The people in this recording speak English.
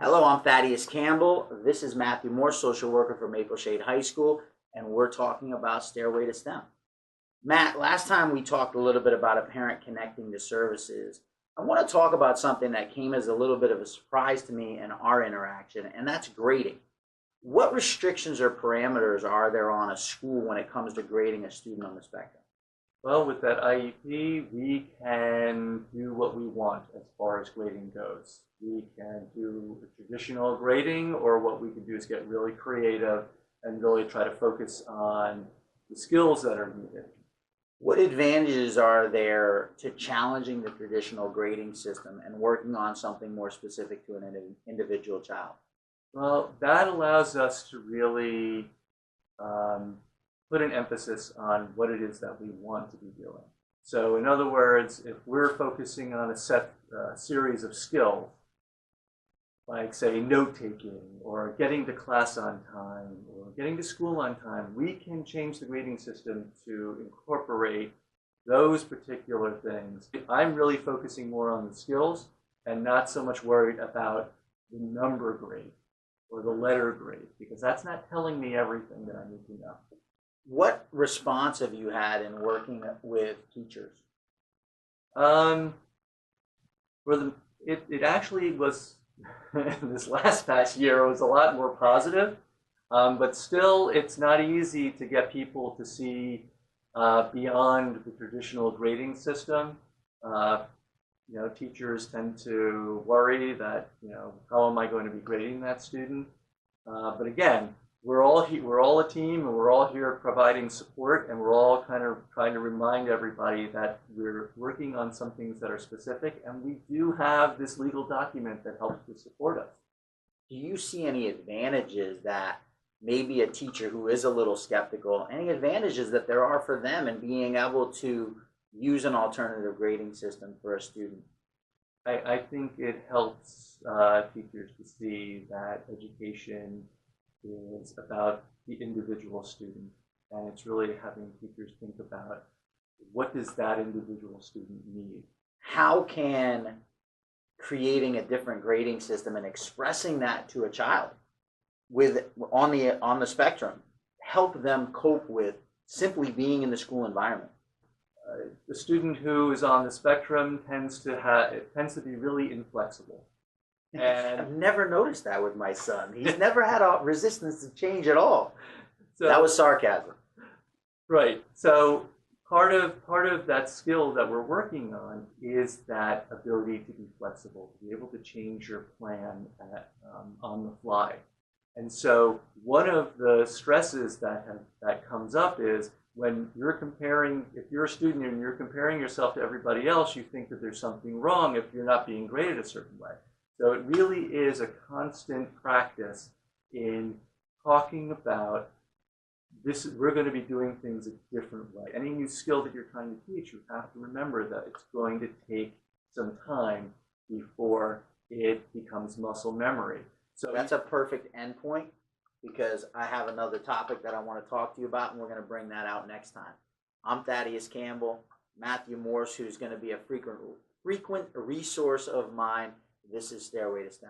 Hello, I'm Thaddeus Campbell. This is Matthew Morse, social worker for Maple Shade High School, and we're talking about Stairway to STEM. Matt, last time we talked a little bit about a parent connecting to services. I want to talk about something that came as a little bit of a surprise to me in our interaction, and that's grading. What restrictions or parameters are there on a school when it comes to grading a student on the spectrum? Well, with that IEP, we can do what we want as far as grading goes. We can do a traditional grading, or what we can do is get really creative and really try to focus on the skills that are needed. What advantages are there to challenging the traditional grading system and working on something more specific to an individual child? Well, that allows us to really put an emphasis on what it is that we want to be doing. So in other words, if we're focusing on a set series of skills, like say note-taking or getting to class on time or getting to school on time, we can change the grading system to incorporate those particular things. I'm really focusing more on the skills and not so much worried about the number grade or the letter grade, because that's not telling me everything that I need to know. What response have you had in working with teachers? It actually was, this past year was a lot more positive, but still it's not easy to get people to see beyond the traditional grading system. Teachers tend to worry that, how am I going to be grading that student? But again, we're all a team, and we're all here providing support, and we're all kind of trying to remind everybody that we're working on some things that are specific, and we do have this legal document that helps to support us. Do you see any advantages that maybe a teacher who is a little skeptical, any advantages that there are for them in being able to use an alternative grading system for a student? I think it helps teachers to see that education is about the individual student, and it's really having teachers think about what does that individual student need. How can creating a different grading system and expressing that to a child on the spectrum help them cope with simply being in the school environment? The student who is on the spectrum tends to be really inflexible. And I've never noticed that with my son. He's never had a resistance to change at all. So, that was sarcasm. Right. So part of that skill that we're working on is that ability to be flexible, to be able to change your plan on the fly. And so one of the stresses that comes up is when you're comparing, if you're a student and you're comparing yourself to everybody else, you think that there's something wrong if you're not being graded a certain way. So it really is a constant practice in talking about this. We're going to be doing things a different way. Any new skill that you're trying to teach, you have to remember that it's going to take some time before it becomes muscle memory. So that's a perfect endpoint, because I have another topic that I want to talk to you about, and we're going to bring that out next time. I'm Thaddeus Campbell. Matthew Morse, who's going to be a frequent resource of mine. This is Stairway to STEM.